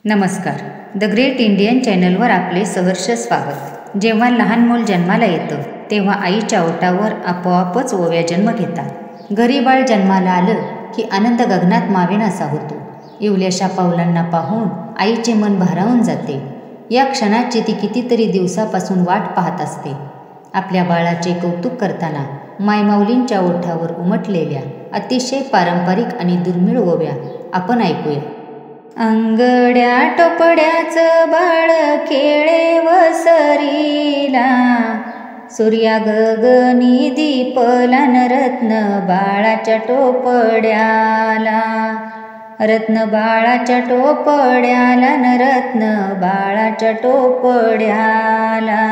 नमस्कार. The great Indian चॅनलवर आपले सहर्ष स्वागत. जेव्हा लहान मूल जन्माला येतं तेव्हा आईच्या ओठावर आपोआपच ओव्या जन्म घेतात. घरी बाळ जन्माला आलं की आनंद गगनात मावेनासा होतो. इवल्याशा पावलांना पाहून आईचे मन भारावून जाते. या क्षणाची ती कितीतरी दिवसापासून वाट पाहत असते. आपल्या बाळाचे कौतुक करताना मायमाऊलींच्या ओठावर उमटलेल्या अतिशय पारंपरिक आणि दुर्मिळ ओव्या आपण ऐकूया. अंगड्या टोपड्याचं बाळ खेळे वसरीला, सूर्या गगनी दीपला न रत्न बाळाच्या टोपड्याला, रत्न बाळाच्या टोपड्याला न रत्न बाळाच्या टोपड्याला.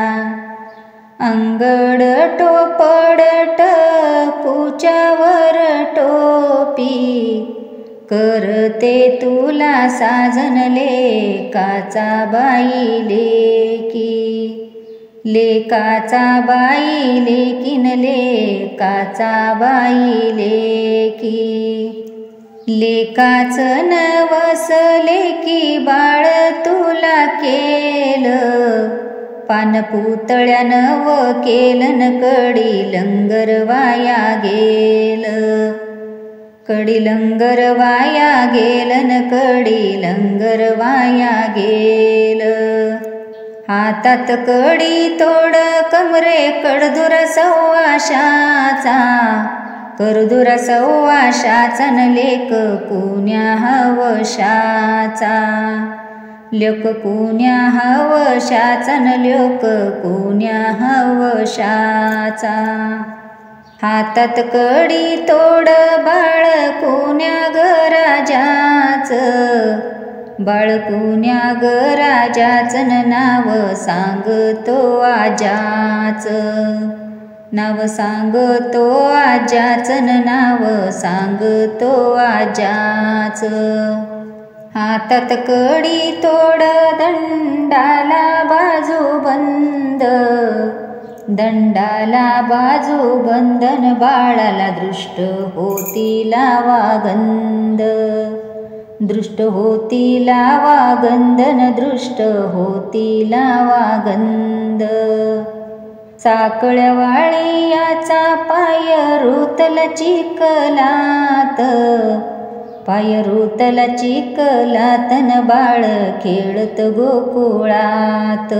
अंगड टोपड टपूच्यावर टोपी, करते तुला साजन लेकाचा बाई लेकी, लेकाचा बाई लेकीन लेकाचा बाई लेकी. लेकाचं नवस लेकी बाळ तुला केलं, पानपुतळ्यानं व केलन कडी लंगर वाया गेलं, कडी लंगर वाया गेलन कडी लंगर वाया गेलं. हातात कडी तोड कमरे कडदुरा सव्वाशाचा, करदुरा सव्वाशाचा न लेक कुण्या हवशाचा, लेक कुण्या हवशाचा न लेक कुण्या हवशाचा. हातात कडी तोड बाळ कुण्या गराजाचं, बाळ कुण्या गराजाचं नाव सांगतो आजाचं, नाव सांगतो आजाचं नाव सांगतो आजाचं. हातात कडी तोड दंडाला बाजू बंद, दंडाला बाजू बंधन बाळाला दृष्ट होती लावागंध, दृष्ट होती लावागंधन दृष्ट होती लावागंध. साकळ्या वाळियाचा पाय रुतला चिखलात, पाय रुतला चिखलात न बाळ खेळत गोकुळात,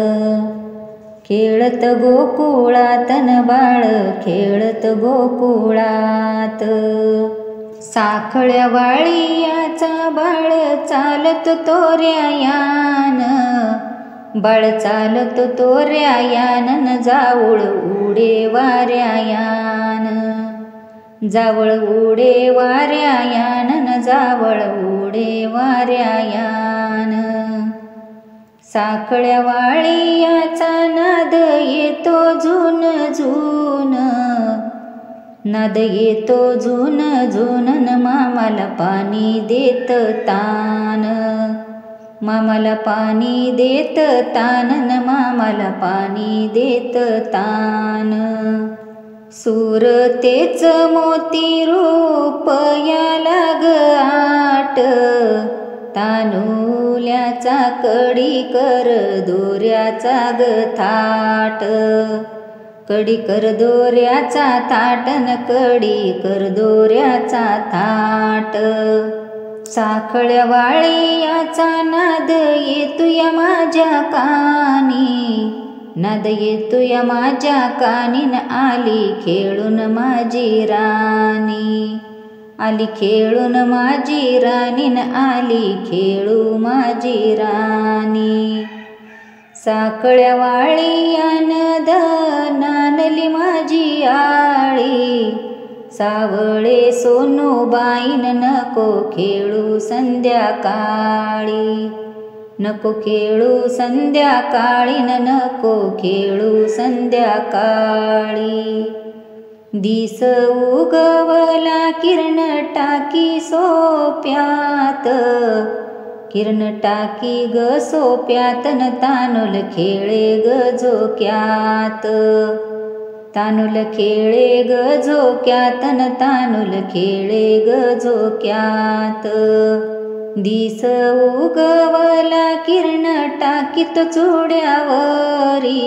खेळत गोकुळात न बाळ खेळत गोकुळात. साखळ्या वाळियाचा बाळ चालत तोऱ्यायान, बाळ चालत तोऱ्यायान न जावळ उडे वाऱ्यायान, जावळ उडे वाऱ्यायान न जावळ उडे वाऱ्यायान. साखळ्या वाळियाचा नाद येतो झुन झुन, नाद येतो झुन झुन न मामाला पाणी देत तान, मामाला पाणी देत तान न मामाला पाणी देत तान. सुरतेच मोती रूप याला ग आट, तानुल्याचा कडी कर दोऱ्याचा ग थाट, कडी कर दोऱ्याचा थाट न कडी कर दोऱ्याचा थाट. साखळ्या वाळियाचा नाद येतुया माझ्या कानी, नाद येतुया माझ्या कानी न आली खेळून माझी राणी, आली खेळून माझी राणी न आली खेळू माझी राणी. साखळ्या वाळियान नानली माझी आळी, सावळे सोनूबाईन नको खेळू संध्याकाळी, नको खेळू संध्याकाळी नको खेळू संध्याकाळी. दिस उगवला किरण टाकी सोप्यात, किरण टाकी ग सोप्यात न तानुल खेळे ग झोक्यात, तानुल खेळे ग झोक्यात न तानुल खेळे ग झोक्यात. दिस उगवला किरण टाकीत चुड्यावरी,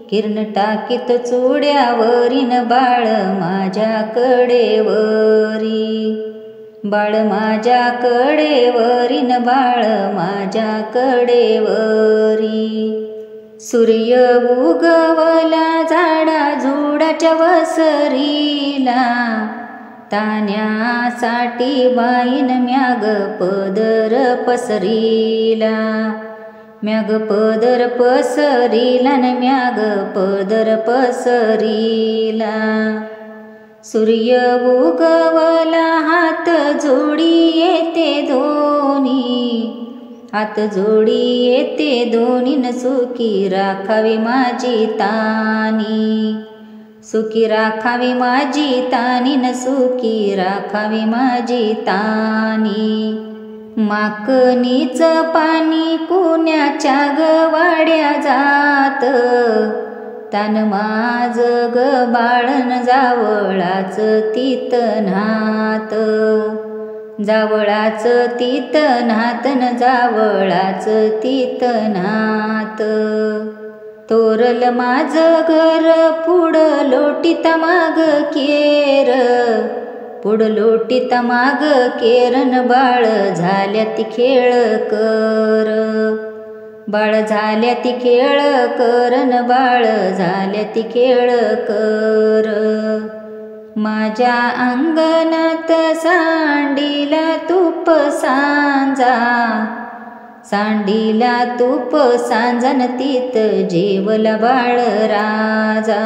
किरण टाकीत चुड्यावरीन बाळ माझ्या कडेवरी, बाळ माझ्या कडेवरीन बाळ माझ्या कडेवरी. सूर्य उगवला झाडा झुडाच्या वसरीला, तान्यासाठी बाईन म्याग पदर पसरीला, म्याग पदर पसरीला न म्याग पदर पसरीला. सूर्य उगवला हात जोडी येते दोन्ही, हात जोडी येते दोन्हीन सुखी राखावी माझी तानी, सुखी राखावी माझी तानी न सुखी राखावी माझी तानी. माकणीच पाणी कुण्याच्या गवाड्या जात, तान माझ ग बाळन जावळाच तीत न्हात, जावळाच तीत न्हात न जावळाच तीत न्हात. तोरल माझ घर पुढ लोटीता माग केर, पुढ लोटीता माग केरन बाळ झाल्या ती खेळ कर, बाळ झाल्या ती खेळ करन बाळ झाल्या ती खेळ कर. माझ्या अंगणात सांडीला तूप सांजा, सांडीला तूप सांजन तीत जेवला बाळ राजा,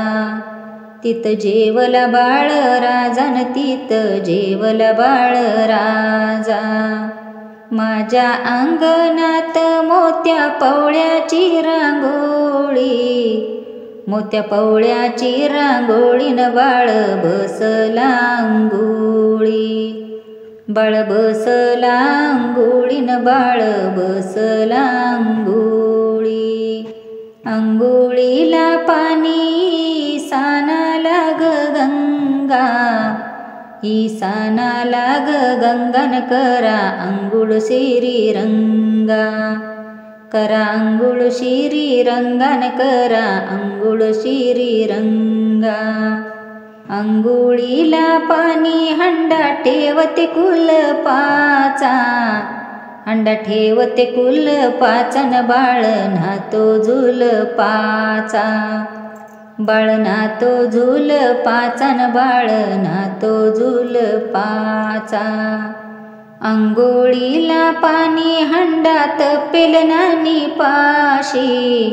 तीत जेवला बाळ राजान तीत जेवला बाळ राजा. माझ्या अंगणात मोत्या पवळ्याची रांगोळी, मोत्या पवळ्याची रांगोळीन बाळ बसला अंगुळी, बाळ बसला अंगुळीन बाळ बसला अंगुळी. अंगुळीला पाणी सानाला ग गंगा, ईसानाला ग गंगान करा अंघोळ श्रीरंगा, करा अंघोळ श्रीरंगान करा अंघोळ श्रीरंगा. अंघोळीला पाणी हंडा ठेवते कुलपाचा, हंडा ठेवते कुलपाचा न बाळ न्हातो झुलपाचा, बाळ न्हातो झुलपाचा न बाळ न्हातो झुलपाचा. अंघोळीला पाणी हंडात पेलनानी पाशी,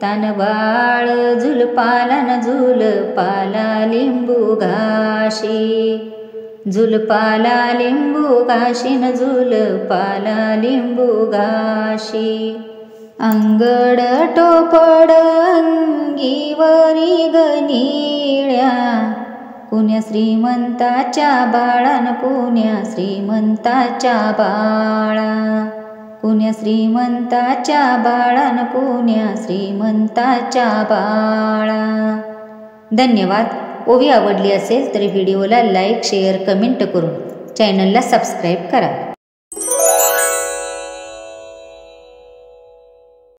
तान बाळ झुलपाला न झुलपाला लिंबू घाशी, झुलपाला लिंबू घाशी न झुलपाला लिंबू घाशी. अंगड टोपड अंगीवरी गनिळ्या, पुण्या श्रीमंताच्या बाळान पुण्या श्रीमंताच्या बाळा, पुण्या श्रीमंताच्या बाळान पुण्या श्रीमंताच्या बाळा. धन्यवाद. ओवी आवडली असेल तर व्हिडिओला लाईक शेअर कमेंट करून चॅनलला सबस्क्राईब करा.